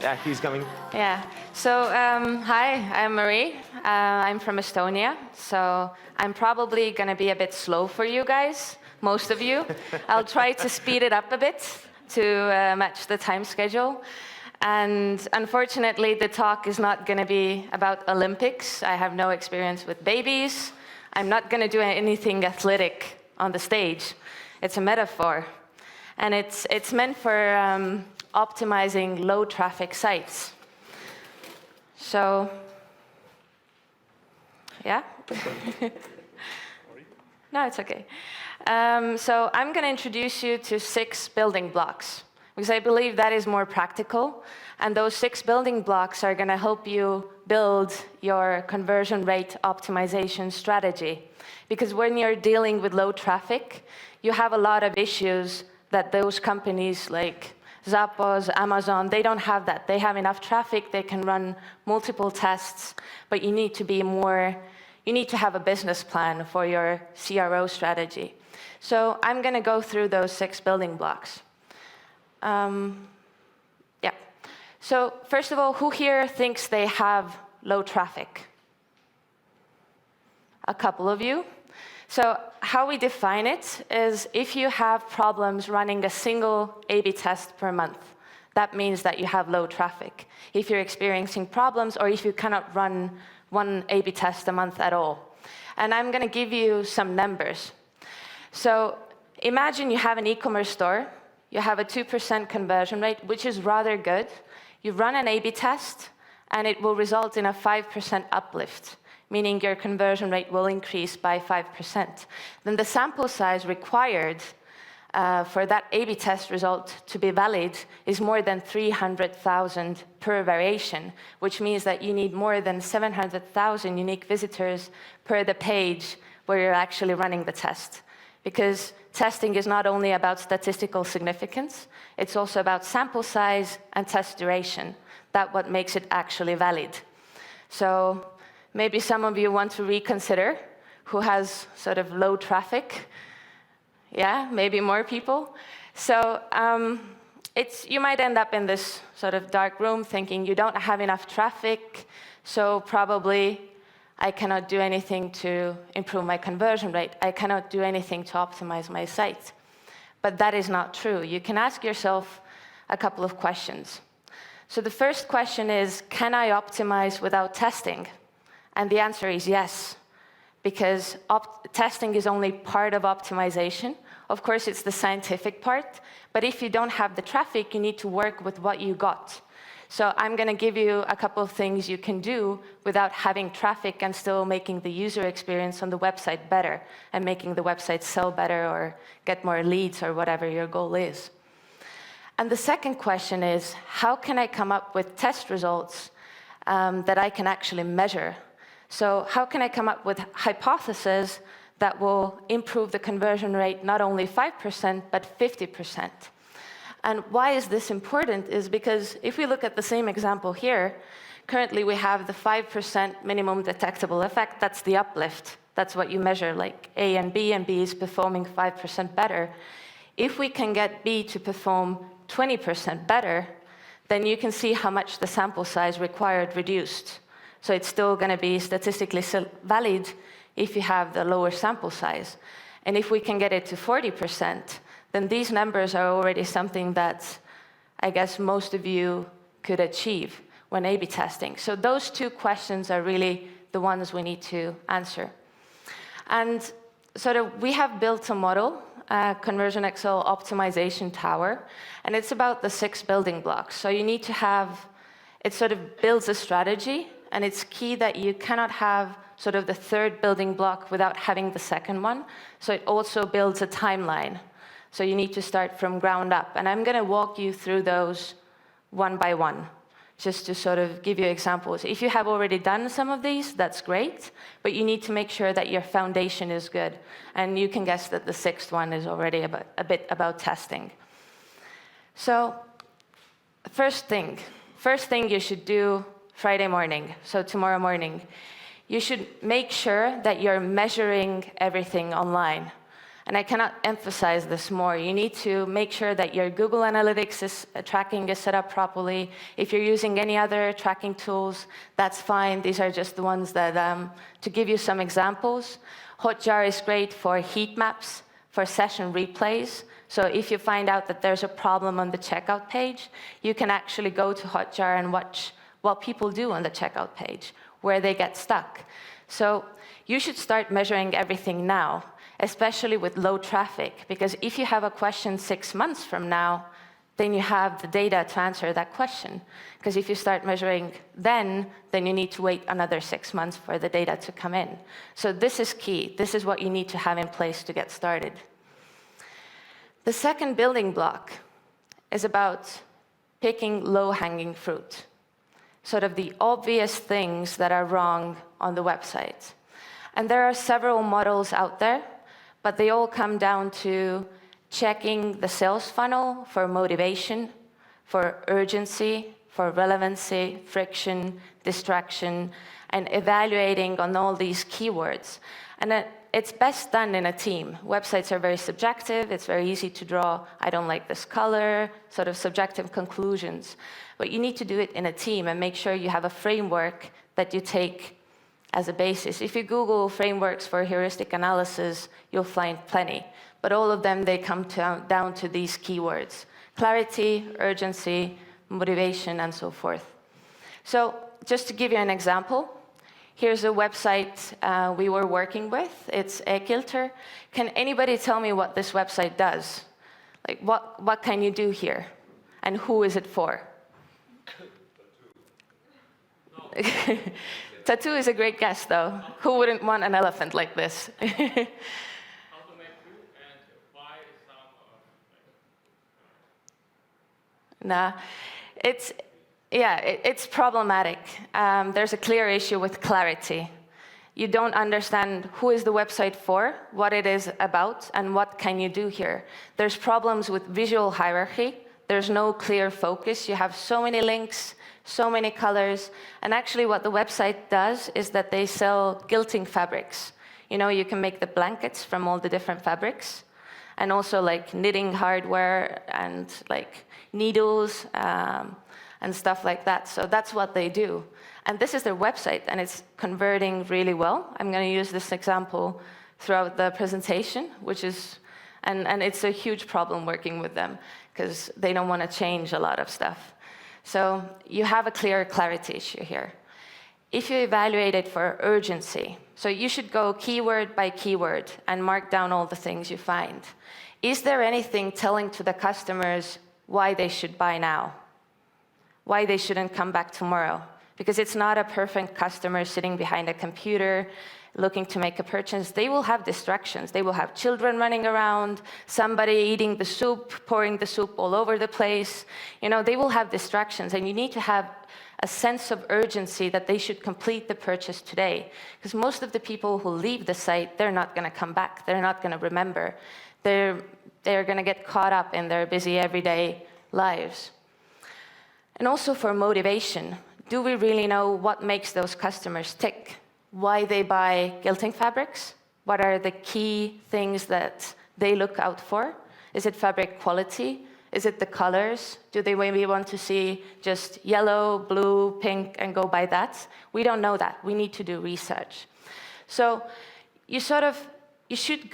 Yeah, he's coming. Yeah. So, hi, I'm Marie. I'm from Estonia. So I'm probably going to be a bit slow for you guys, most of you. I'll try to speed it up a bit to match the time schedule. And unfortunately, the talk is not going to be about Olympics. I have no experience with babies. I'm not going to do anything athletic on the stage. It's a metaphor. And it's meant for optimizing low traffic sites. So, yeah? No, it's okay. So I'm going to introduce you to 6 building blocks, because I believe that is more practical. And those 6 building blocks are going to help you build your conversion rate optimization strategy. Because when you're dealing with low traffic, you have a lot of issues that those companies like Zappos, Amazon, they don't have that. They have enough traffic, they can run multiple tests, but you need to have a business plan for your CRO strategy. So I'm going to go through those 6 building blocks. Yeah. So first of all, who here thinks they have low traffic? A couple of you. So how we define it is if you have problems running a single A/B test per month, that means that you have low traffic. If you're experiencing problems or if you cannot run one A/B test a month at all. And I'm going to give you some numbers. So imagine you have an e-commerce store. You have a 2% conversion rate, which is rather good. You run an A/B test, and it will result in a 5% uplift, meaning your conversion rate will increase by 5%. Then the sample size required for that A/B test result to be valid is more than 300,000 per variation, which means that you need more than 700,000 unique visitors per the page where you're actually running the test. Because testing is not only about statistical significance, it's also about sample size and test duration. That's what makes it actually valid. So maybe some of you want to reconsider who has sort of low traffic. Yeah, maybe more people. So you might end up in this sort of dark room thinking you don't have enough traffic, so probably I cannot do anything to improve my conversion rate. I cannot do anything to optimize my site. But that is not true. You can ask yourself a couple of questions. So the first question is, can I optimize without testing? And the answer is yes, because testing is only part of optimization. Of course, it's the scientific part, but if you don't have the traffic, you need to work with what you got. So I'm going to give you a couple of things you can do without having traffic and still making the user experience on the website better and making the website sell better or get more leads or whatever your goal is. And the second question is, how can I come up with test results that I can actually measure? So how can I come up with hypotheses that will improve the conversion rate not only 5%, but 50%? And why is this important is because if we look at the same example here, currently we have the 5% minimum detectable effect. That's the uplift. That's what you measure, like A and B is performing 5% better. If we can get B to perform 20% better, then you can see how much the sample size required reduced. So it's still going to be statistically valid if you have the lower sample size. And if we can get it to 40%, then these numbers are already something that I guess most of you could achieve when A/B testing. So those 2 questions are really the ones we need to answer. And sort of we have built a model, Conversion Excel Optimization Tower, and it's about the 6 building blocks. So you need to have, it sort of builds a strategy, and it's key that you cannot have sort of the 3rd building block without having the 2nd one. So it also builds a timeline. So you need to start from ground up. And I'm going to walk you through those one by one, just to sort of give you examples. If you have already done some of these, that's great, but you need to make sure that your foundation is good. And you can guess that the 6th one is already a bit about testing. So first thing you should do Friday morning, so tomorrow morning, you should make sure that you're measuring everything online. And I cannot emphasize this more. You need to make sure that your Google Analytics tracking is set up properly. If you're using any other tracking tools, that's fine. These are just the ones that, to give you some examples, Hotjar is great for heat maps, for session replays. So if you find out that there's a problem on the checkout page, you can actually go to Hotjar and watch what people do on the checkout page, where they get stuck. So you should start measuring everything now, especially with low traffic, because if you have a question 6 months from now, then you have the data to answer that question. Because if you start measuring then you need to wait another 6 months for the data to come in. So this is key. This is what you need to have in place to get started. The second building block is about picking low-hanging fruit, sort of the obvious things that are wrong on the website. And there are several models out there, but they all come down to checking the sales funnel for motivation, for urgency, for relevancy, friction, distraction, and evaluating on all these keywords. And it's best done in a team. Websites are very subjective. It's very easy to draw, I don't like this color, sort of subjective conclusions. But you need to do it in a team and make sure you have a framework that you take as a basis. If you Google frameworks for heuristic analysis, you'll find plenty. But all of them, they come down to these keywords: clarity, urgency, motivation, and so forth. So just to give you an example, here's a website we were working with. It's Ekilter. Can anybody tell me what this website does? Like, what can you do here? And who is it for? Tattoo is a great guess, though. Who wouldn't want an elephant like this? How to make two and buy some Nah, it's problematic. There's a clear issue with clarity. You don't understand who is the website for, what it is about, and what can you do here. There's problems with visual hierarchy. There's no clear focus. You have so many links, so many colors. And actually what the website does is that they sell quilting fabrics. You know, you can make the blankets from all the different fabrics, and also like knitting hardware and like needles and stuff like that. So that's what they do. And this is their website, and it's converting really well. I'm going to use this example throughout the presentation, which is, and it's a huge problem working with them, because they don't want to change a lot of stuff. So you have a clear clarity issue here. If you evaluate it for urgency, so you should go keyword by keyword and mark down all the things you find. Is there anything telling to the customers why they should buy now? Why they shouldn't come back tomorrow? Because it's not a perfect customer sitting behind a computer looking to make a purchase. They will have distractions. They will have children running around, somebody eating the soup, pouring the soup all over the place. You know, they will have distractions, and you need to have a sense of urgency that they should complete the purchase today. Because most of the people who leave the site, they're not going to come back. They're not going to remember. They're going to get caught up in their busy everyday lives. And also for motivation, do we really know what makes those customers tick? Why they buy quilting fabrics? What are the key things that they look out for? Is it fabric quality? Is it the colors? Do they maybe want to see just yellow, blue, pink, and go by that? We don't know that. We need to do research. So you should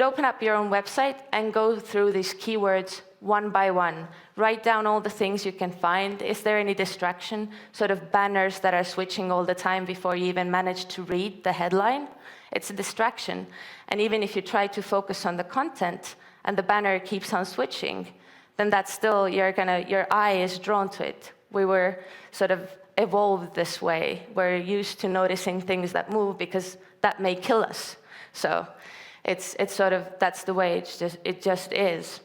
open up your own website and go through these keywords one by one. Write down all the things you can find. Is there any distraction? Sort of banners that are switching all the time before you even manage to read the headline. It's a distraction. And even if you try to focus on the content and the banner keeps on switching, then that's still, your eye is drawn to it. We were sort of evolved this way. We're used to noticing things that move because that may kill us. So it's sort of, that's the way it just is.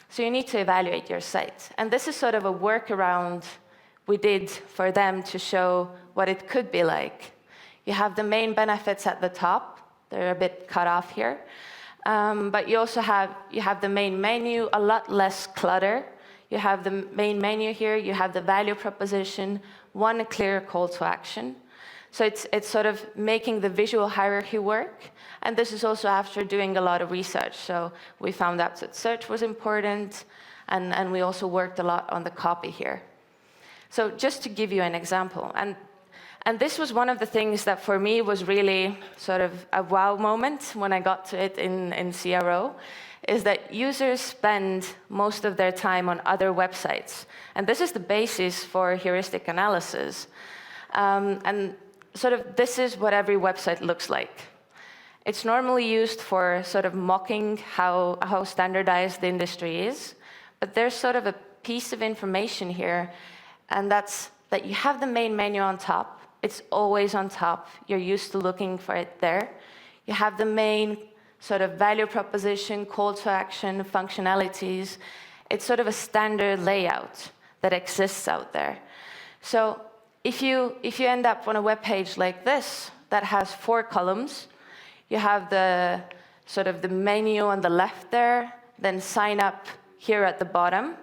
So you need to evaluate your site. And this is sort of a workaround we did for them to show what it could be like. You have the main benefits at the top. They're a bit cut off here. But you also have the main menu, a lot less clutter. You have the main menu here. You have the value proposition, one clear call to action. So it's sort of making the visual hierarchy work. And this is also after doing a lot of research. So we found out that search was important, and we also worked a lot on the copy here. So just to give you an example, and this was one of the things that for me was really sort of a wow moment when I got to it in CRO, is that users spend most of their time on other websites. And this is the basis for heuristic analysis. And sort of this is what every website looks like. It's normally used for sort of mocking how standardized the industry is. But there's sort of a piece of information here, and that's that you have the main menu on top. It's always on top. You're used to looking for it there. You have the main sort of value proposition, call to action, functionalities. It's sort of a standard layout that exists out there. So if you end up on a web page like this that has 4 columns, you have the sort of the menu on the left there, then sign up here at the bottom,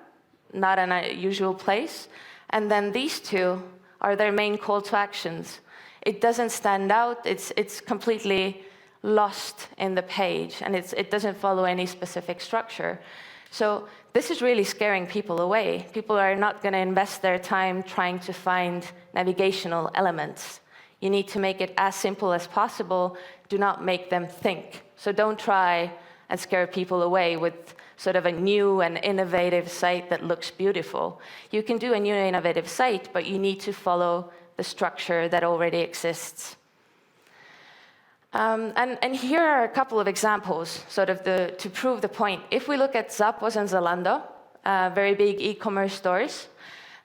not in a usual place, and then these 2 are their main call to actions. It doesn't stand out. It's completely lost in the page, and it doesn't follow any specific structure. So this is really scaring people away. People are not going to invest their time trying to find navigational elements. You need to make it as simple as possible. Do not make them think. So don't try and scare people away with sort of a new and innovative site that looks beautiful. You can do a new innovative site, but you need to follow the structure that already exists. And here are a couple of examples, sort of to prove the point. If we look at Zappos and Zalando, very big e-commerce stores,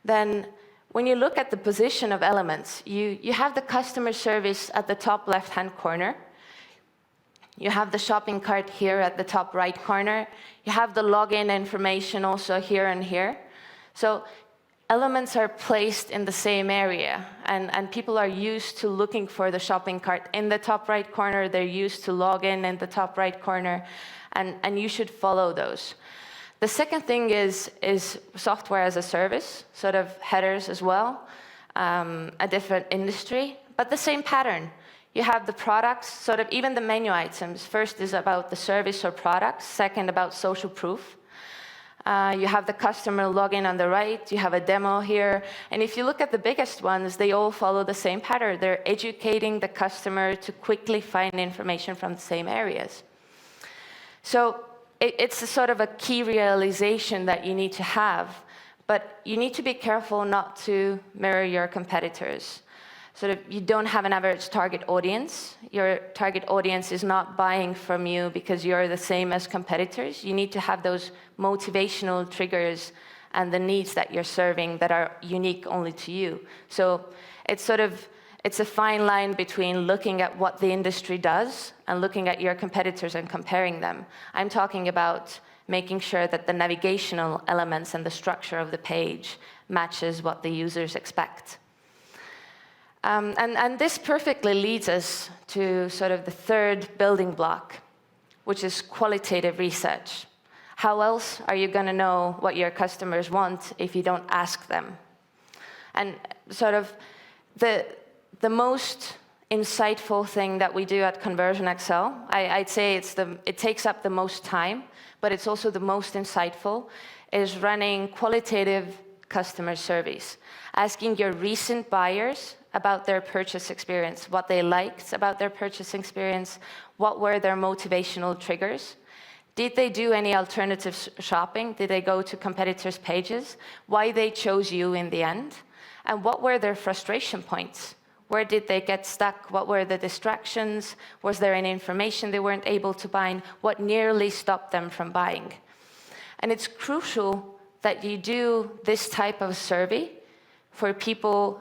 then when you look at the position of elements, you have the customer service at the top left-hand corner. You have the shopping cart here at the top right corner. You have the login information also here and here. So elements are placed in the same area, and people are used to looking for the shopping cart in the top right corner. They're used to login in the top right corner, and you should follow those. The second thing is software as a service, sort of headers as well, a different industry, but the same pattern. You have the products, sort of even the menu items. First is about the service or products, second about social proof. You have the customer login on the right, you have a demo here, and if you look at the biggest ones, they all follow the same pattern. They're educating the customer to quickly find information from the same areas. So it's a sort of a key realization that you need to have, but you need to be careful not to mirror your competitors. Sort of, you don't have an average target audience. Your target audience is not buying from you because you're the same as competitors. You need to have those motivational triggers and the needs that you're serving that are unique only to you. So it's a fine line between looking at what the industry does and looking at your competitors and comparing them. I'm talking about making sure that the navigational elements and the structure of the page matches what the users expect. And this perfectly leads us to sort of the third building block, which is qualitative research. How else are you going to know what your customers want if you don't ask them? And sort of the most insightful thing that we do at Conversion Excel, I'd say it takes up the most time, but it's also the most insightful, is running qualitative customer surveys, asking your recent buyers about their purchase experience, what they liked about their purchase experience, what were their motivational triggers. Did they do any alternative shopping? Did they go to competitors' pages? Why they chose you in the end? And what were their frustration points? Where did they get stuck? What were the distractions? Was there any information they weren't able to buy? What nearly stopped them from buying? And it's crucial that you do this type of survey for people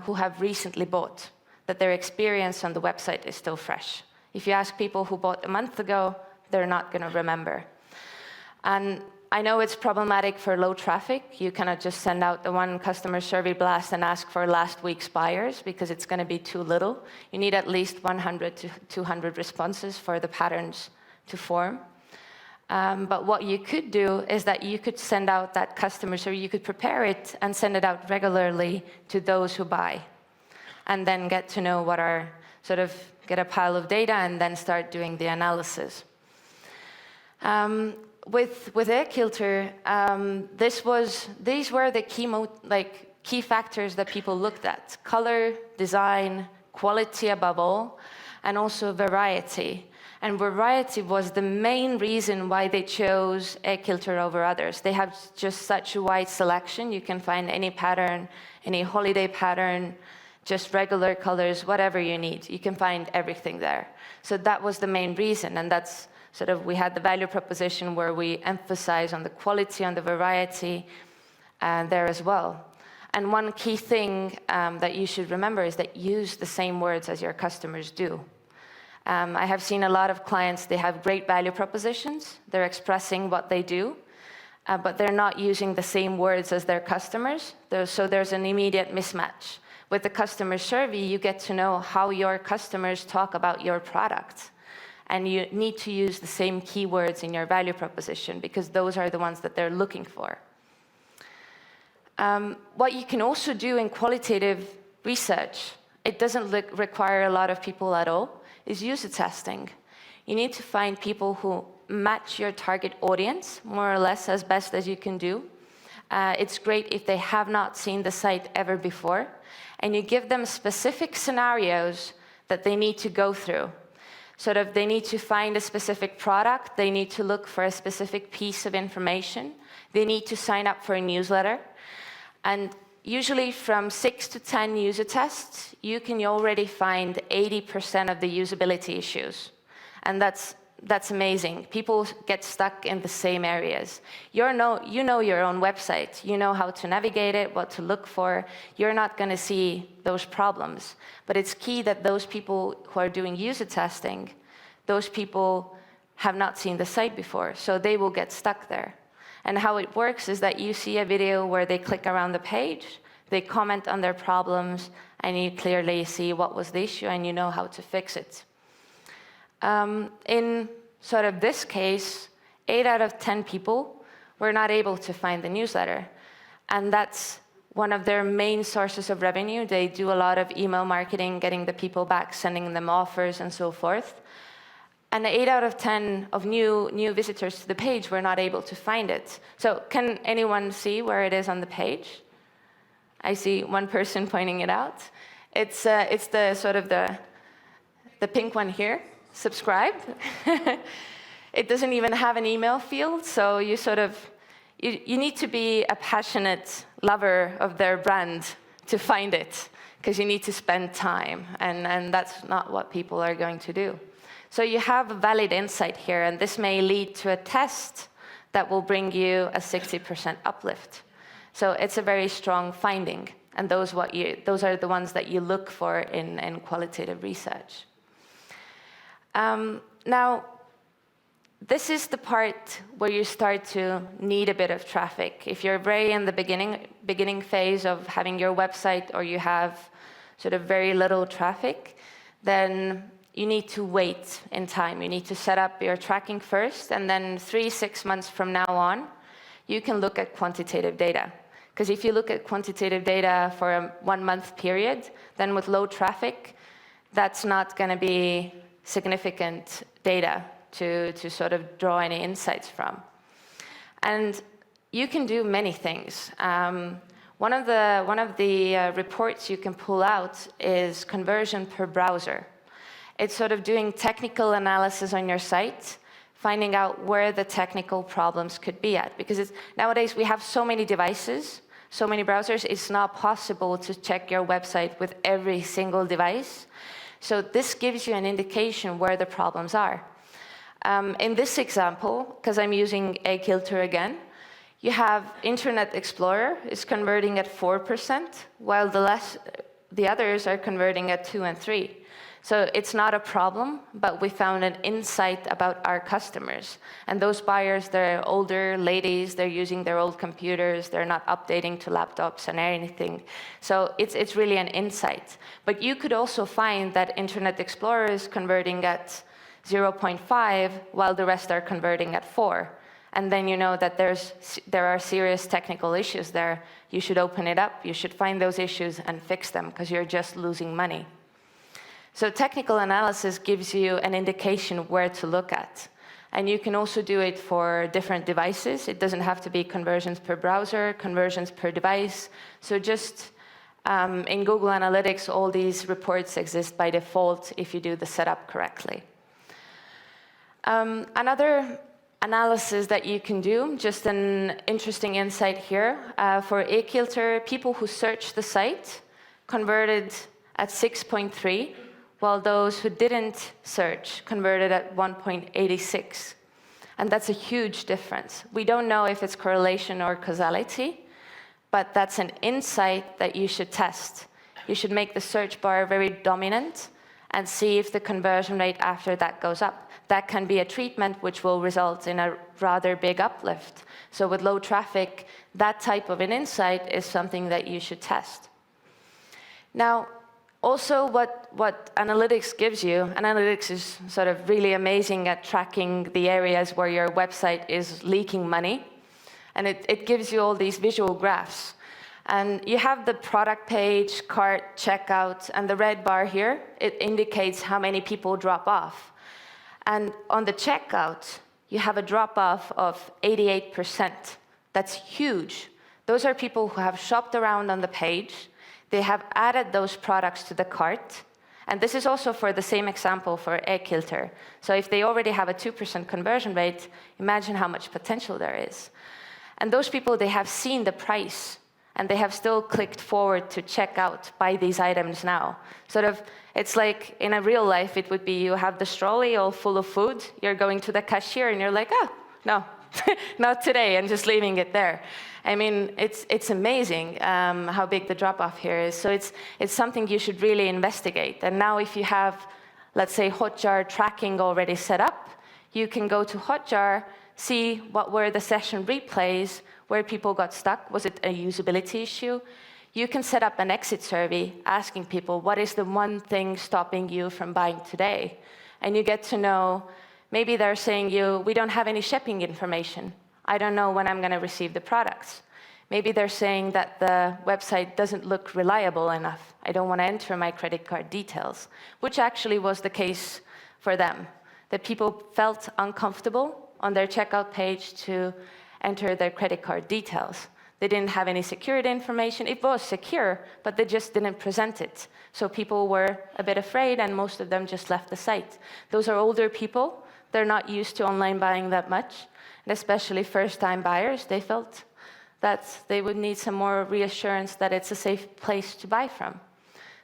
who have recently bought, that their experience on the website is still fresh. If you ask people who bought a month ago, they're not going to remember. And I know it's problematic for low traffic. You cannot just send out the one customer survey blast and ask for last week's buyers because it's going to be too little. You need at least 100 to 200 responses for the patterns to form. But what you could do is that you could send out that customer survey, you could prepare it and send it out regularly to those who buy. and then get to know what are get a pile of data and then start doing the analysis. With Airkilter, these were the key factors that people looked at: color, design, quality above all, and also variety. And variety was the main reason why they chose Airkilter over others. They have just such a wide selection. You can find any pattern, any holiday pattern, just regular colors, whatever you need. You can find everything there. So that was the main reason, and that's we had the value proposition where we emphasize on the quality, on the variety there as well. And one key thing that you should remember is that use the same words as your customers do. I have seen a lot of clients, they have great value propositions, they're expressing what they do, but they're not using the same words as their customers, so there's an immediate mismatch. With the customer survey, you get to know how your customers talk about your product. And you need to use the same keywords in your value proposition because those are the ones that they're looking for. What you can also do in qualitative research, it doesn't require a lot of people at all, is user testing. You need to find people who match your target audience, more or less as best as you can do. It's great if they have not seen the site ever before, and you give them specific scenarios that they need to go through. They need to find a specific product, they need to look for a specific piece of information, they need to sign up for a newsletter. And usually from 6 to 10 user tests, you can already find 80% of the usability issues. And that's amazing. People get stuck in the same areas. You know your own website. You know how to navigate it, what to look for. You're not going to see those problems. But it's key that those people who are doing user testing, those people have not seen the site before, so they will get stuck there. And how it works is that you see a video where they click around the page, they comment on their problems, and you clearly see what was the issue and you know how to fix it. In this case, 8 out of 10 people were not able to find the newsletter. And that's one of their main sources of revenue. They do a lot of email marketing, getting the people back, sending them offers, and so forth. And 8 out of 10 of new visitors to the page were not able to find it. So can anyone see where it is on the page? I see one person pointing it out. It's the pink one here. Subscribe. It doesn't even have an email field, so you need to be a passionate lover of their brand to find it, because you need to spend time, and that's not what people are going to do. So you have a valid insight here, and this may lead to a test that will bring you a 60% uplift. So it's a very strong finding, and those are the ones that you look for in qualitative research. Now, this is the part where you start to need a bit of traffic. If you're very in the beginning phase of having your website, or you have very little traffic, then you need to wait in time. You need to set up your tracking first, and then 3-6 months from now on, you can look at quantitative data. Because if you look at quantitative data for a 1-month period, then with low traffic, that's not going to be significant data to draw any insights from. And you can do many things. One of the reports you can pull out is conversion per browser. It's doing technical analysis on your site, finding out where the technical problems could be at. Because nowadays we have so many devices, so many browsers, it's not possible to check your website with every single device. So this gives you an indication where the problems are. In this example, because I'm using Airkilter again, you have Internet Explorer is converting at 4%, while the others are converting at 2 and 3. So it's not a problem, but we found an insight about our customers. And those buyers, they're older ladies, they're using their old computers, they're not updating to laptops and anything. So it's really an insight. But you could also find that Internet Explorer is converting at 0.5, while the rest are converting at 4. and then you know that there are serious technical issues there, you should open it up, you should find those issues and fix them, because you're just losing money. So technical analysis gives you an indication where to look at. And you can also do it for different devices. It doesn't have to be conversions per browser, conversions per device. So just in Google Analytics, all these reports exist by default if you do the setup correctly. Another analysis that you can do, just an interesting insight here, for iKilter, people who searched the site converted at 6.3, while those who didn't search converted at 1.86. And that's a huge difference. We don't know if it's correlation or causality, but that's an insight that you should test. You should make the search bar very dominant and see if the conversion rate after that goes up. That can be a treatment which will result in a rather big uplift. So with low traffic, that type of an insight is something that you should test. Now, also what analytics gives you, analytics is sort of really amazing at tracking the areas where your website is leaking money. And it gives you all these visual graphs. And you have the product page, cart, checkout, and the red bar here, it indicates how many people drop off. And on the checkout, you have a drop-off of 88%. That's huge. Those are people who have shopped around on the page. They have added those products to the cart. And this is also for the same example for iKilter. So if they already have a 2% conversion rate, imagine how much potential there is. And those people, they have seen the price, and they have still clicked forward to check out, buy these items now. Sort of, it's like in a real life, it would be you have the trolley all full of food, you're going to the cashier, and you're like, oh, no, not today, and just leaving it there. I mean, it's amazing how big the drop-off here is. So it's something you should really investigate. And now if you have, let's say, Hotjar tracking already set up, you can go to Hotjar, see what were the session replays, where people got stuck. Was it a usability issue? You can set up an exit survey asking people, what is the one thing stopping you from buying today? And you get to know, maybe they're saying we don't have any shipping information. I don't know when I'm going to receive the products. Maybe they're saying that the website doesn't look reliable enough. I don't want to enter my credit card details, which actually was the case for them, that people felt uncomfortable on their checkout page to enter their credit card details. They didn't have any security information. It was secure, but they just didn't present it. So people were a bit afraid, and most of them just left the site. Those are older people. They're not used to online buying that much, and especially first-time buyers. They felt that they would need some more reassurance that it's a safe place to buy from.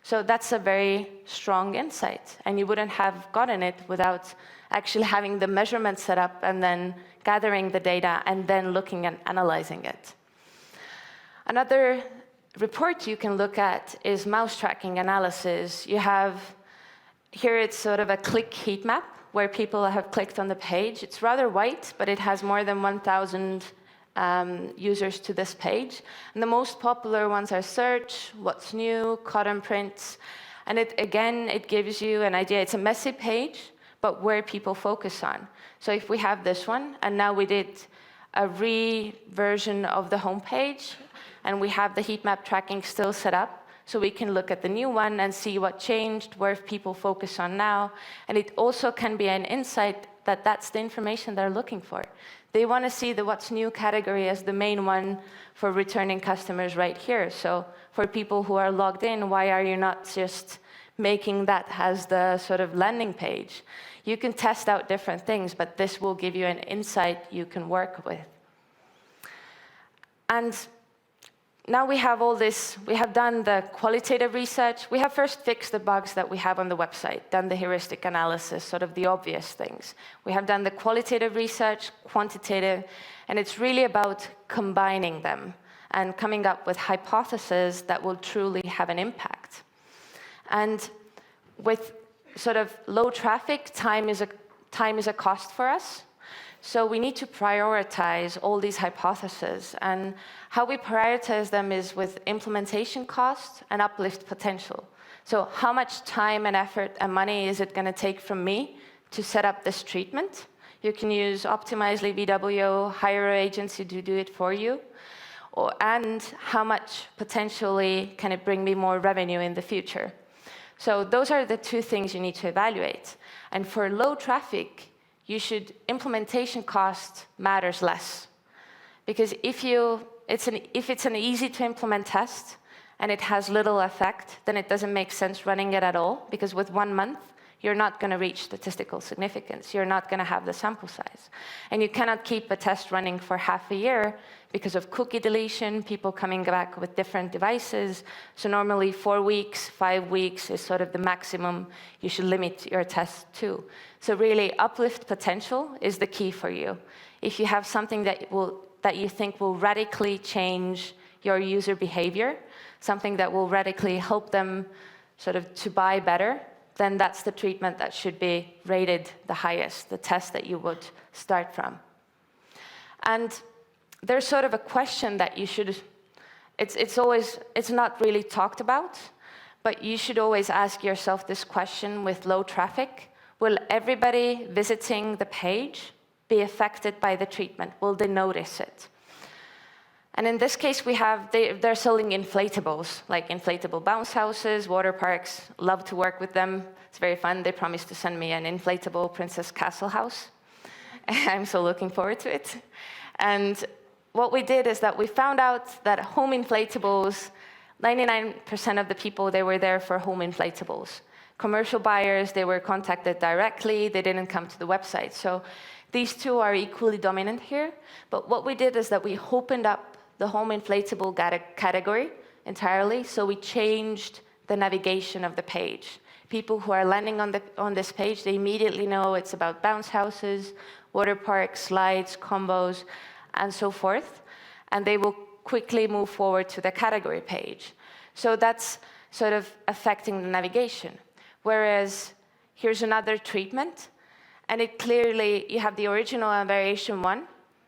So that's a very strong insight, and you wouldn't have gotten it without actually having the measurement set up and then gathering the data and then looking and analyzing it. Another report you can look at is mouse tracking analysis. You have, here it's sort of a click heat map where people have clicked on the page. It's rather white, but it has more than 1,000 users to this page. And the most popular ones are search, what's new, cotton prints. And it gives you an idea. It's a messy page, but where people focus on. So if we have this one, and now we did a re-version of the homepage, and we have the heat map tracking still set up, so we can look at the new one and see what changed, where people focus on now. And it also can be an insight that that's the information they're looking for. They want to see the what's new category as the main one for returning customers right here. So for people who are logged in, why are you not just making that as the sort of landing page? You can test out different things, but this will give you an insight you can work with. And now we have all this, we have done the qualitative research. We have first fixed the bugs that we have on the website, done the heuristic analysis, sort of the obvious things. We have done the qualitative research, quantitative, and it's really about combining them and coming up with hypotheses that will truly have an impact. And with sort of low traffic, time is a cost for us. So we need to prioritize all these hypotheses. And how we prioritize them is with implementation cost and uplift potential. So how much time and effort and money is it going to take from me to set up this treatment? You can use Optimizely, VWO, hire an agency to do it for you. And how much potentially can it bring me more revenue in the future? So those are the two things you need to evaluate. And for low traffic, implementation cost matters less. Because if it's an easy to implement test and it has little effect, then it doesn't make sense running it at all, because with 1 month, you're not going to reach statistical significance. You're not going to have the sample size. And you cannot keep a test running for half a year because of cookie deletion, people coming back with different devices. So normally 4 weeks, 5 weeks is sort of the maximum you should limit your test to. So really, uplift potential is the key for you. If you have something that you think will radically change your user behavior, something that will radically help them sort of to buy better, then that's the treatment that should be rated the highest, the test that you would start from. And there's sort of a question that you should, it's not really talked about, but you should always ask yourself this question with low traffic. Will everybody visiting the page be affected by the treatment? Will they notice it? And in this case, they're selling inflatables, like inflatable bounce houses, water parks. Love to work with them. It's very fun. They promised to send me an inflatable Princess Castle house. I'm so looking forward to it. And what we did is that we found out that home inflatables, 99% of the people, they were there for home inflatables. Commercial buyers, they were contacted directly. They didn't come to the website. So these two are equally dominant here. But what we did is that we opened up the home inflatable category entirely, so we changed the navigation of the page. People who are landing on this page, they immediately know it's about bounce houses, water parks, slides, combos, and so forth, and they will quickly move forward to the category page. So that's sort of affecting the navigation. Whereas here's another treatment, and it clearly, you have the original and variation 1,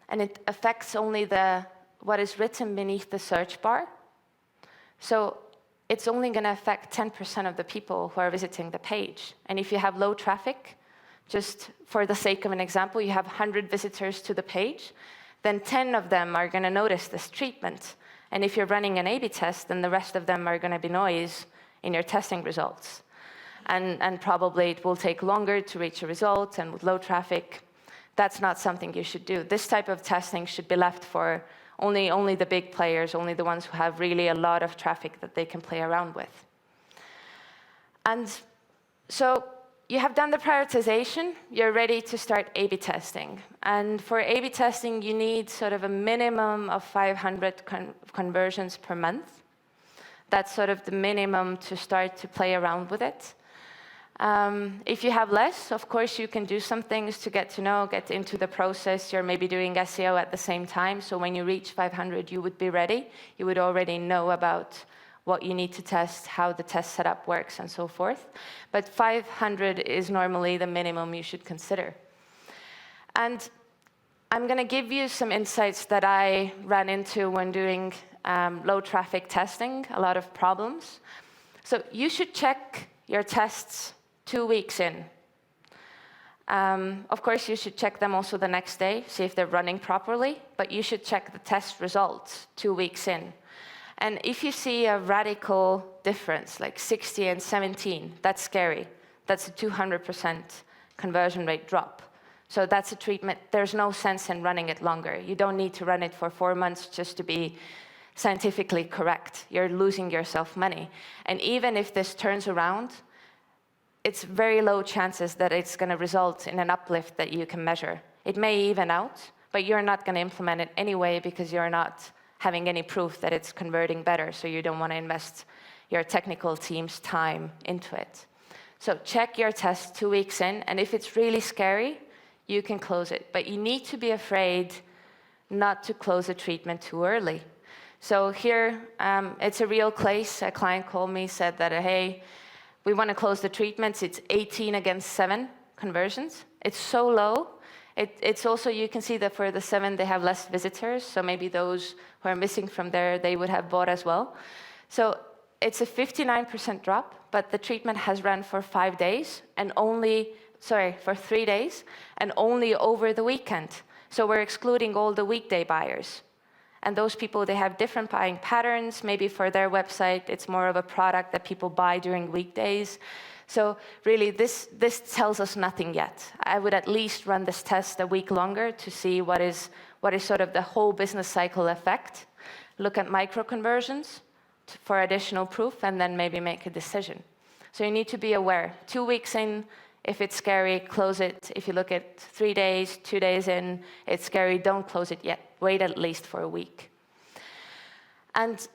and it affects only what is written beneath the search bar. So it's only going to affect 10% of the people who are visiting the page. And if you have low traffic, just for the sake of an example, you have 100 visitors to the page, then 10 of them are going to notice this treatment. And if you're running an A/B test, then the rest of them are going to be noise in your testing results. And probably it will take longer to reach a result, and with low traffic, that's not something you should do. This type of testing should be left for only the big players, only the ones who have really a lot of traffic that they can play around with. And so you have done the prioritization, you're ready to start A/B testing. And for A/B testing, you need sort of a minimum of 500 conversions per month. That's sort of the minimum to start to play around with it. If you have less, of course, you can do some things to get into the process. You're maybe doing SEO at the same time, so when you reach 500, you would be ready. You would already know about what you need to test, how the test setup works, and so forth. But 500 is normally the minimum you should consider. And I'm going to give you some insights that I ran into when doing low traffic testing, a lot of problems. So you should check your tests 2 weeks in. Of course, you should check them also the next day, see if they're running properly, but you should check the test results 2 weeks in. And if you see a radical difference, like 60 and 17, that's scary. That's a 200% conversion rate drop. So that's a treatment. There's no sense in running it longer. You don't need to run it for 4 months just to be scientifically correct. You're losing yourself money. And even if this turns around, it's very low chances that it's going to result in an uplift that you can measure. It may even out, but you're not going to implement it anyway because you're not having any proof that it's converting better, so you don't want to invest your technical team's time into it. So check your test 2 weeks in, and if it's really scary, you can close it. But you need to be afraid not to close a treatment too early. So here, it's a real case. A client called me, said that, hey, we want to close the treatments. It's 18 against 7 conversions. It's so low. It's also, you can see that for the 7, they have less visitors. So maybe those who are missing from there, they would have bought as well. So it's a 59% drop, but the treatment has run for 5 days, and only for 3 days, and only over the weekend. So we're excluding all the weekday buyers. And those people, they have different buying patterns. Maybe for their website, it's more of a product that people buy during weekdays. So really, this tells us nothing yet. I would at least run this test a week longer to see what is sort of the whole business cycle effect. Look at micro conversions for additional proof, and then maybe make a decision. So you need to be aware. 2 weeks in, if it's scary, close it. If you look at 3 days, 2 days in, it's scary, don't close it yet. Wait at least for a week. And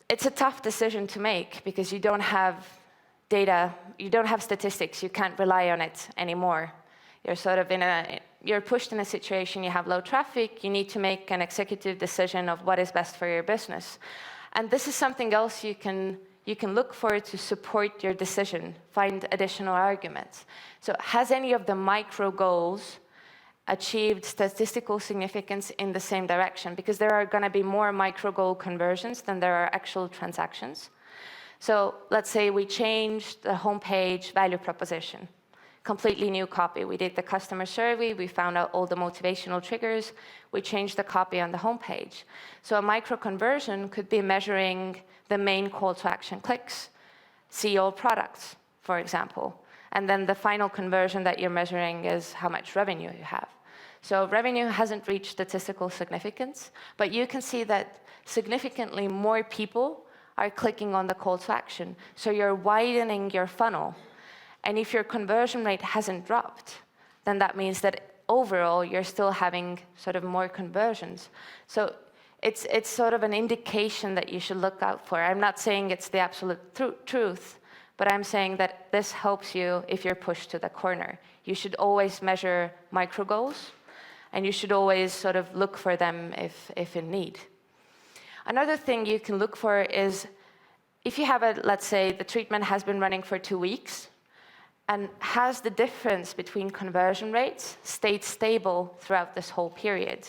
it's a tough decision to make because you don't have data, you don't have statistics, you can't rely on it anymore. You're sort of you're pushed in a situation, you have low traffic, you need to make an executive decision of what is best for your business. And this is something else you can look for to support your decision, find additional arguments. So has any of the micro goals achieved statistical significance in the same direction? Because there are going to be more micro goal conversions than there are actual transactions. So let's say we changed the homepage value proposition, completely new copy. We did the customer survey, we found out all the motivational triggers, we changed the copy on the homepage. So a micro conversion could be measuring the main call to action clicks, see all products, for example. And then the final conversion that you're measuring is how much revenue you have. So revenue hasn't reached statistical significance, but you can see that significantly more people are clicking on the call to action. So you're widening your funnel. And if your conversion rate hasn't dropped, then that means that overall you're still having sort of more conversions. So it's sort of an indication that you should look out for. I'm not saying it's the absolute truth, but I'm saying that this helps you if you're pushed to the corner. You should always measure micro goals, and you should always sort of look for them if in need. Another thing you can look for is if you have let's say the treatment has been running for 2 weeks, and has the difference between conversion rates stayed stable throughout this whole period?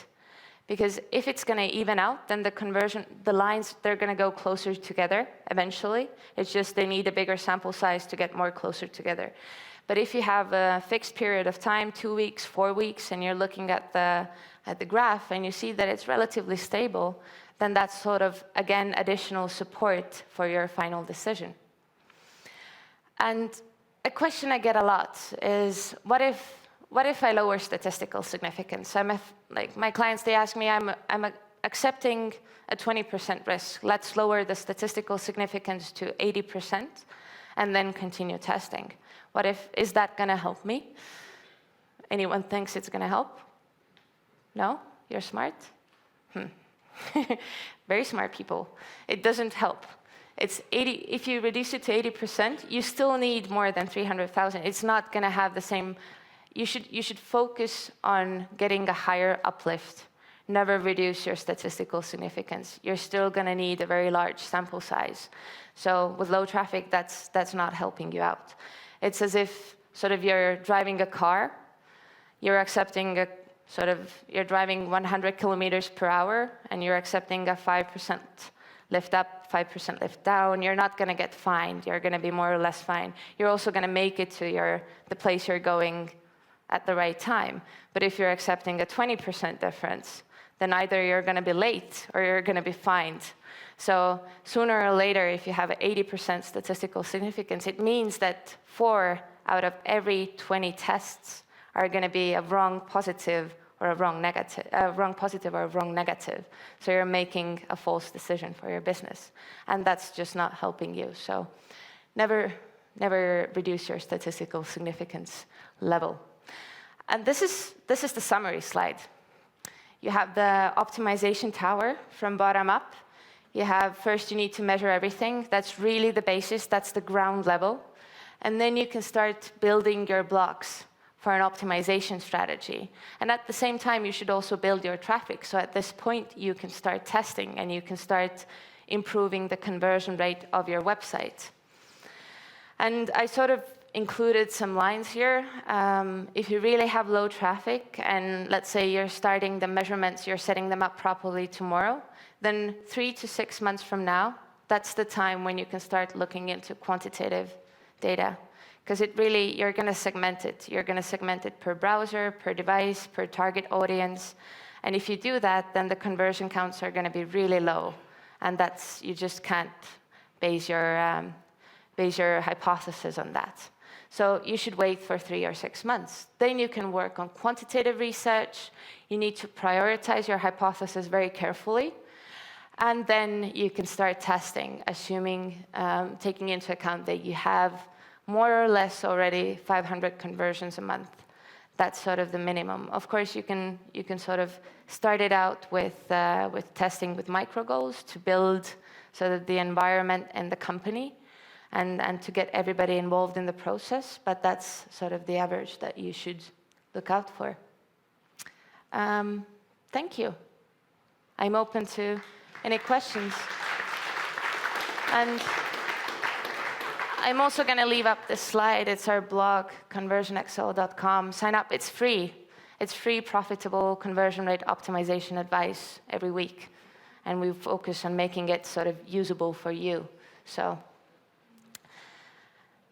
Because if it's going to even out, then the lines, they're going to go closer together eventually. It's just they need a bigger sample size to get more closer together. But if you have a fixed period of time, 2 weeks, 4 weeks, and you're looking at the graph and you see that it's relatively stable, then that's sort of, again, additional support for your final decision. And a question I get a lot is, what if I lower statistical significance? Like my clients, they ask me, I'm accepting a 20% risk. Let's lower the statistical significance to 80% and then continue testing. Is that going to help me? Anyone thinks it's going to help? No? You're smart? Very smart people. It doesn't help. It's 80. If you reduce it to 80%, you still need more than 300,000. It's not going to have the same. You should focus on getting a higher uplift. Never reduce your statistical significance. You're still going to need a very large sample size. So with low traffic, that's not helping you out. It's as if sort of you're driving a car. You're accepting you're driving 100 kilometers per hour, and you're accepting a 5% lift up, 5% lift down. You're not going to get fined. You're going to be more or less fine. You're also going to make it to the place you're going at the right time. But if you're accepting a 20% difference, then either you're going to be late or you're going to be fined. So sooner or later, if you have 80% statistical significance, it means that 4 out of every 20 tests are going to be a wrong positive or a wrong negative, wrong positive or a wrong negative. So you're making a false decision for your business, and that's just not helping you. So never reduce your statistical significance level. And this is the summary slide. You have the optimization tower from bottom up. You have, first you need to measure everything. That's really the basis, that's the ground level. And then you can start building your blocks for an optimization strategy. And at the same time, you should also build your traffic. So at this point, you can start testing and you can start improving the conversion rate of your website. And I sort of included some lines here. If you really have low traffic, and let's say you're starting the measurements, you're setting them up properly tomorrow, then 3 to 6 months from now, that's the time when you can start looking into quantitative data. because you're going to segment it. You're going to segment it per browser, per device, per target audience. And if you do that, then the conversion counts are going to be really low. And you just can't base your hypothesis on that. So you should wait for 3 or 6 months. Then you can work on quantitative research. You need to prioritize your hypothesis very carefully. And then you can start testing, taking into account that you have more or less already 500 conversions a month. That's sort of the minimum. Of course, you can sort of start it out with testing with micro goals to build sort of the environment and the company, and to get everybody involved in the process. But that's sort of the average that you should look out for. Thank you. I'm open to any questions. And I'm also going to leave up this slide. It's our blog, conversionxl.com. Sign up. It's free. It's free, profitable conversion rate optimization advice every week. And we focus on making it sort of usable for you. So,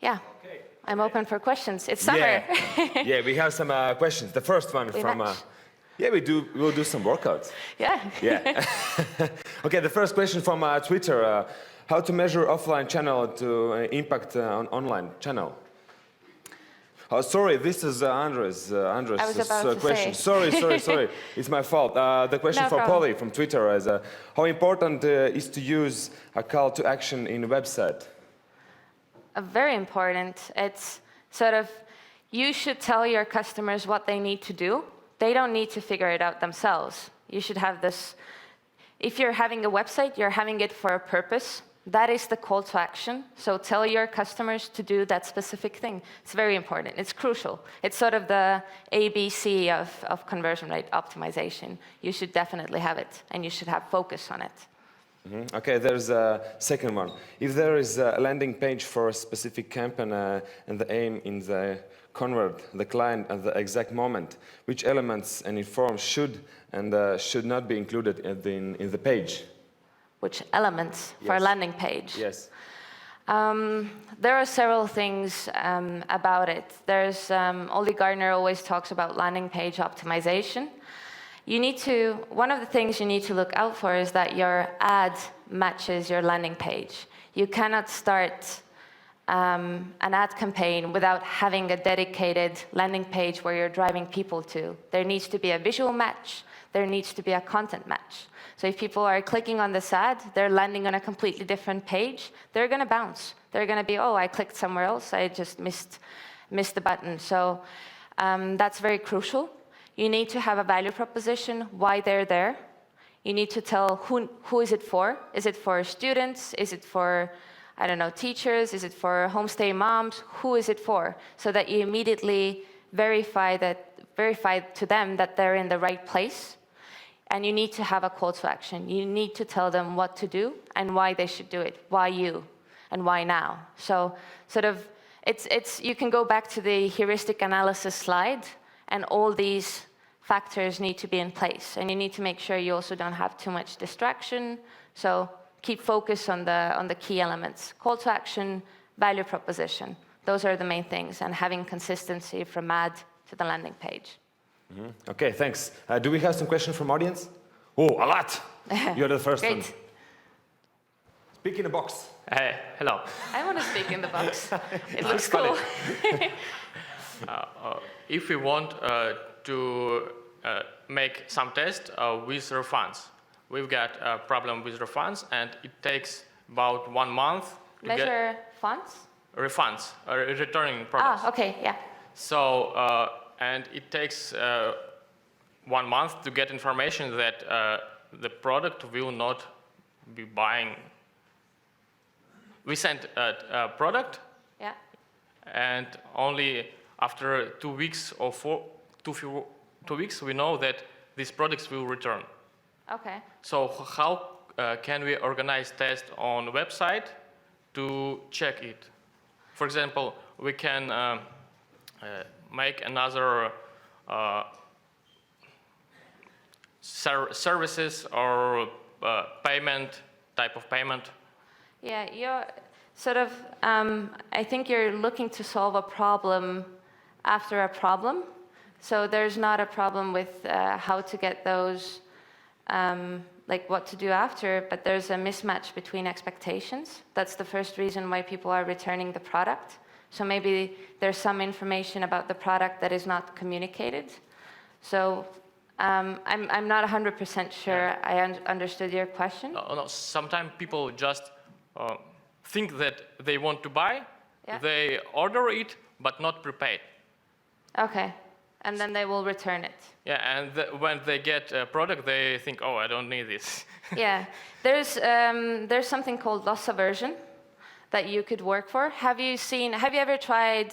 yeah, okay. I'm open for questions. It's summer. Yeah, we have some questions. The first one yeah, we'll do some workouts. Yeah. Yeah. Okay, the first question from Twitter. How to measure offline channel to impact on online channel? Oh, sorry, this is Andres' question. Sorry. It's my fault. The question for Polli from Twitter is, how important is to use a call to action in a website? Very important. It's sort of, you should tell your customers what they need to do. They don't need to figure it out themselves. You should have this. If you're having a website, you're having it for a purpose. That is the call to action. So tell your customers to do that specific thing. It's very important. It's crucial. It's sort of the ABC of conversion rate optimization. You should definitely have it, and you should have focus on it. Mm-hmm. Okay, there's a second one. If there is a landing page for a specific campaign and the aim in the convert the client at the exact moment, which elements and informs should and should not be included in the page? Which elements for a landing page? Yes. There are several things about it. There's Ole Gardner always talks about landing page optimization. One of the things you need to look out for is that your ad matches your landing page. You cannot start an ad campaign without having a dedicated landing page where you're driving people to. There needs to be a visual match. There needs to be a content match. So if people are clicking on this ad, they're landing on a completely different page, they're going to bounce. They're going to be, oh, I clicked somewhere else. I just missed the button. So that's very crucial. You need to have a value proposition, why they're there. You need to tell who is it for. Is it for students? Is it for, I don't know, teachers? Is it for homestay moms? Who is it for? So that you immediately verify to them that they're in the right place. And you need to have a call to action. You need to tell them what to do and why they should do it. Why you and why now? So sort of, you can go back to the heuristic analysis slide, and all these factors need to be in place. And you need to make sure you also don't have too much distraction. So keep focus on the key elements. Call to action, value proposition. Those are the main things. And having consistency from ad to the landing page. Mm-hmm. Okay, thanks. Do we have some questions from audience? Oh, a lot! You're the first one. Speak in the box. Hey, hello. I want to speak in the box. It looks cool. If we want to make some tests with refunds, we've got a problem with refunds, and it takes about 1 month to Measure funds? Refunds, returning products. Ah, okay, yeah. So, and it takes 1 month to get information that the product will not be buying. We sent a product, yeah, and only after 2 weeks or 2 weeks we know that these products will return. Okay. So how can we organize tests on the website to check it? For example, we can make another services or type of payment. Yeah, Sort of, I think you're looking to solve a problem after a problem. So there's not a problem with how to get those, like what to do after, but there's a mismatch between expectations. That's the first reason why people are returning the product. So maybe there's some information about the product that is not communicated. So I'm not 100% sure I understood your question. No, sometimes people just think that they want to buy, they order it, but not prepaid. Okay, and then they will return it. Yeah, and when they get a product, they think, oh, I don't need this. Yeah, there's something called loss aversion that you could work for. Have you ever tried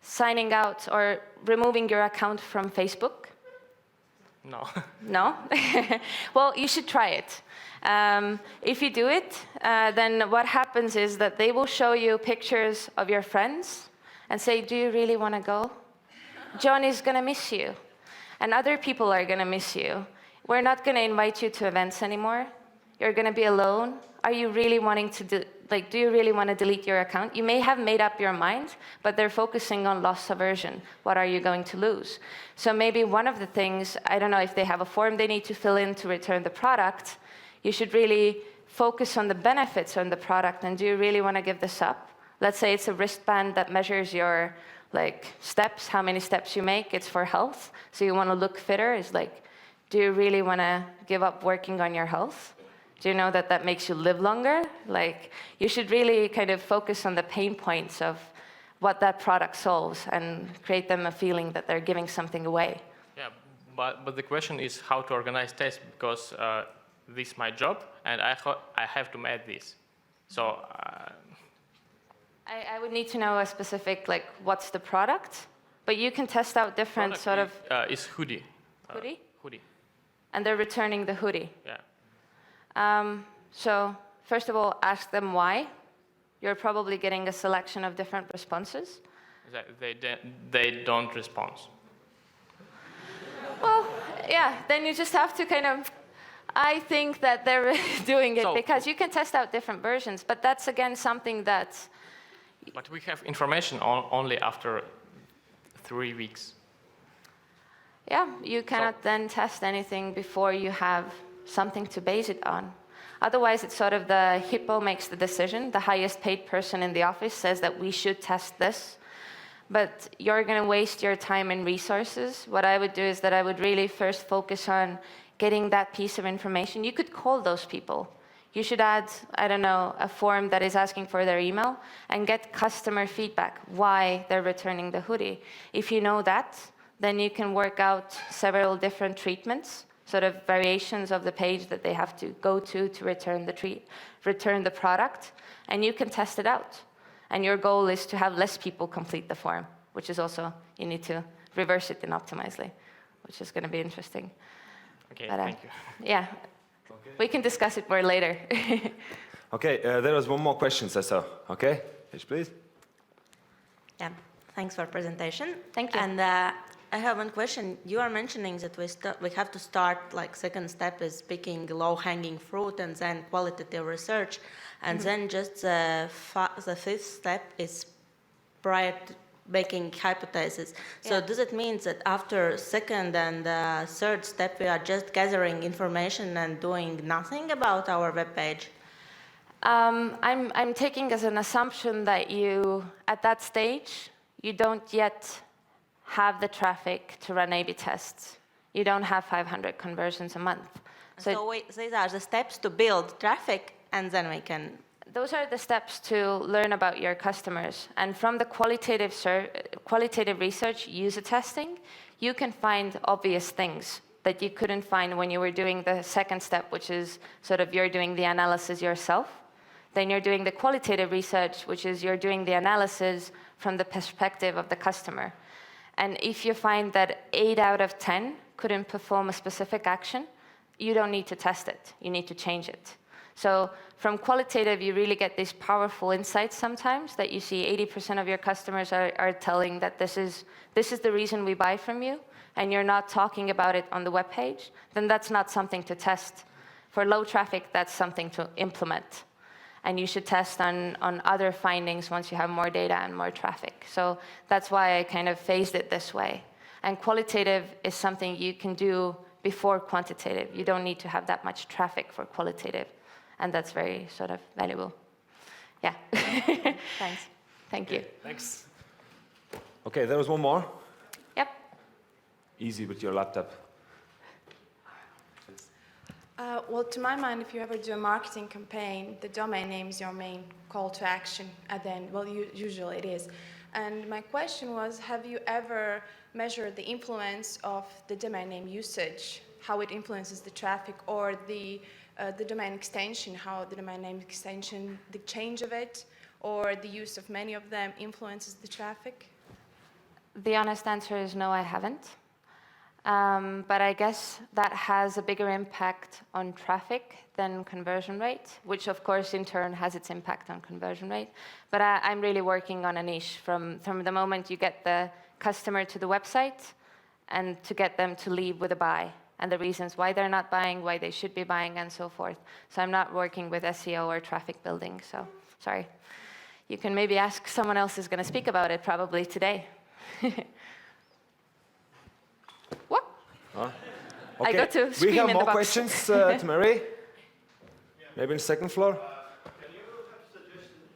signing out or removing your account from Facebook? No. No? Well, you should try it. If you do it, then what happens is that they will show you pictures of your friends and say, do you really want to go? John is going to miss you. And other people are going to miss you. We're not going to invite you to events anymore. You're going to be alone. Are you really wanting to do you really want to delete your account? You may have made up your mind, but they're focusing on loss aversion. What are you going to lose? So maybe one of the things, I don't know if they have a form they need to fill in to return the product, you should really focus on the benefits on the product, and do you really want to give this up? Let's say it's a wristband that measures your steps, how many steps you make. It's for health, so you want to look fitter. It's like, do you really want to give up working on your health? Do you know that that makes you live longer? You should really kind of focus on the pain points of what that product solves and create them a feeling that they're giving something away. Yeah, but the question is how to organize tests, because this is my job, and I have to make this. So I would need to know a specific, what's the product, but you can test out different sort of... Is hoodie. Hoodie? Hoodie. And they're returning the hoodie. Yeah. So first of all, ask them why. You're probably getting a selection of different responses. They don't respond. Well, yeah, then you just have to kind of... I think that they're doing it because you can test out different versions, but that's, again, something that... But we have information only after 3 weeks. Yeah, you cannot then test anything before you have something to base it on. Otherwise, it's sort of the hippo makes the decision. The highest paid person in the office says that we should test this. But you're going to waste your time and resources. What I would do is that I would really first focus on getting that piece of information. You could call those people. You should add, I don't know, a form that is asking for their email and get customer feedback, why they're returning the hoodie. If you know that, then you can work out several different treatments, sort of variations of the page that they have to go to return the product, and you can test it out. And your goal is to have less people complete the form, which is also, you need to reverse it in Optimizely, which is going to be interesting. Okay, but, thank you. Yeah, okay. We can discuss it more later. Okay, there was one more question, I saw. Okay, please. Yeah, thanks for presentation. Thank you. And I have one question. You are mentioning that we have to start, second step is picking low-hanging fruit and then qualitative research. And then just the fifth step is prior to making hypotheses. So does it mean that after second and third step, we are just gathering information and doing nothing about our web page? I'm taking as an assumption that you, at that stage, you don't yet have the traffic to run A/B tests. You don't have 500 conversions a month. So these are the steps to build traffic, and then we can... Those are the steps to learn about your customers. And from the qualitative research, user testing, you can find obvious things that you couldn't find when you were doing the second step, which is sort of you're doing the analysis yourself. Then you're doing the qualitative research, which is you're doing the analysis from the perspective of the customer. And if you find that 8 out of 10 couldn't perform a specific action, you don't need to test it. You need to change it. So from qualitative, you really get these powerful insights sometimes that you see 80% of your customers are telling that this is the reason we buy from you, and you're not talking about it on the web page, then that's not something to test. For low traffic, that's something to implement. And you should test on other findings once you have more data and more traffic. So that's why I kind of phased it this way. And qualitative is something you can do before quantitative. You don't need to have that much traffic for qualitative. And that's very sort of valuable. Yeah. Thanks. Thank you. Thanks. Okay, there was one more. Yep. Easy with your laptop. Well, to my mind, if you ever do a marketing campaign, the domain name is your main call to action at the end. Well, usually it is. And my question was, have you ever measured the influence of the domain name usage, how it influences the traffic, or the domain extension, how the domain name extension, the change of it, or the use of many of them influences the traffic? The honest answer is no, I haven't. But I guess that has a bigger impact on traffic than conversion rate, which of course in turn has its impact on conversion rate. But I'm really working on a niche from the moment you get the customer to the website and to get them to leave with a buy, and the reasons why they're not buying, why they should be buying, and so forth. So I'm not working with SEO or traffic building, so sorry. You can maybe ask someone else who's going to speak about it probably today. What? Okay. I got to scream we have in more the box. questions to Mary. Maybe in the second floor. Can you have suggestions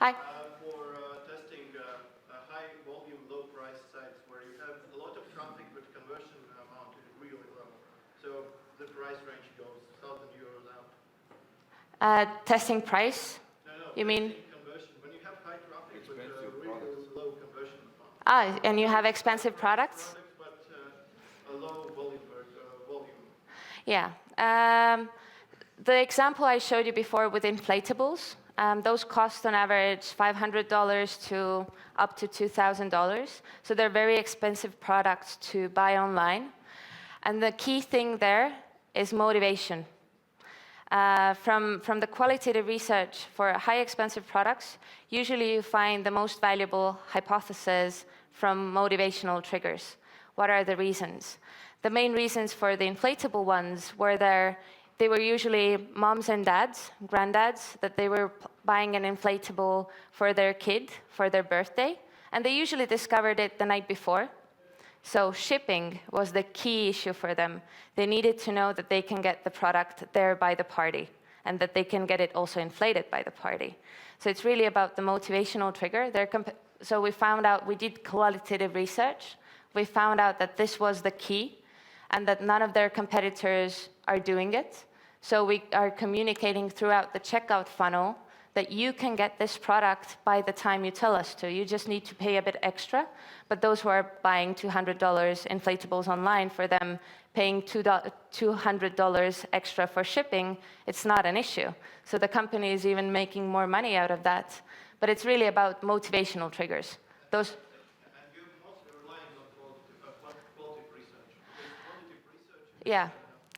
Hi. for testing high volume, low price sites where you have a lot of traffic but conversion amount is really low? So the price range goes 1,000 euros out. Testing price? No, You mean? conversion. When you have high traffic but really low conversion amount. And you have expensive products? But a low volume. Yeah. The example I showed you before with inflatables, those cost on average $500 to up to $2,000. So they're very expensive products to buy online. And the key thing there is motivation. From the qualitative research for high expensive products, usually you find the most valuable hypotheses from motivational triggers. What are the reasons? The main reasons for the inflatable ones were they were usually moms and dads, granddads, that they were buying an inflatable for their kid, for their birthday, and they usually discovered it the night before. So shipping was the key issue for them. They needed to know that they can get the product there by the party, and that they can get it also inflated by the party. So it's really about the motivational trigger. So we found out, we did qualitative research. We found out that this was the key, and that none of their competitors are doing it. So we are communicating throughout the checkout funnel that you can get this product by the time you tell us to. You just need to pay a bit extra. But those who are buying $200 inflatables online, for them paying $200 extra for shipping, it's not an issue. So the company is even making more money out of that. But it's really about motivational triggers. Those.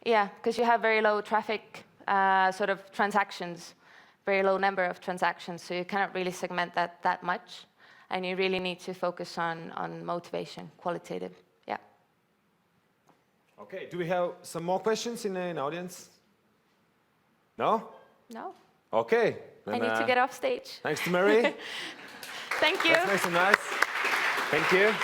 Yeah, because you have very low traffic sort of transactions, very low number of transactions, so you cannot really segment that much, and you really need to focus on motivation, qualitative. Yeah. Okay, do we have some more questions in the audience? No? No? Okay. I need to get off stage. Thanks to Mary. Thank you. That's nice and nice. Thank you.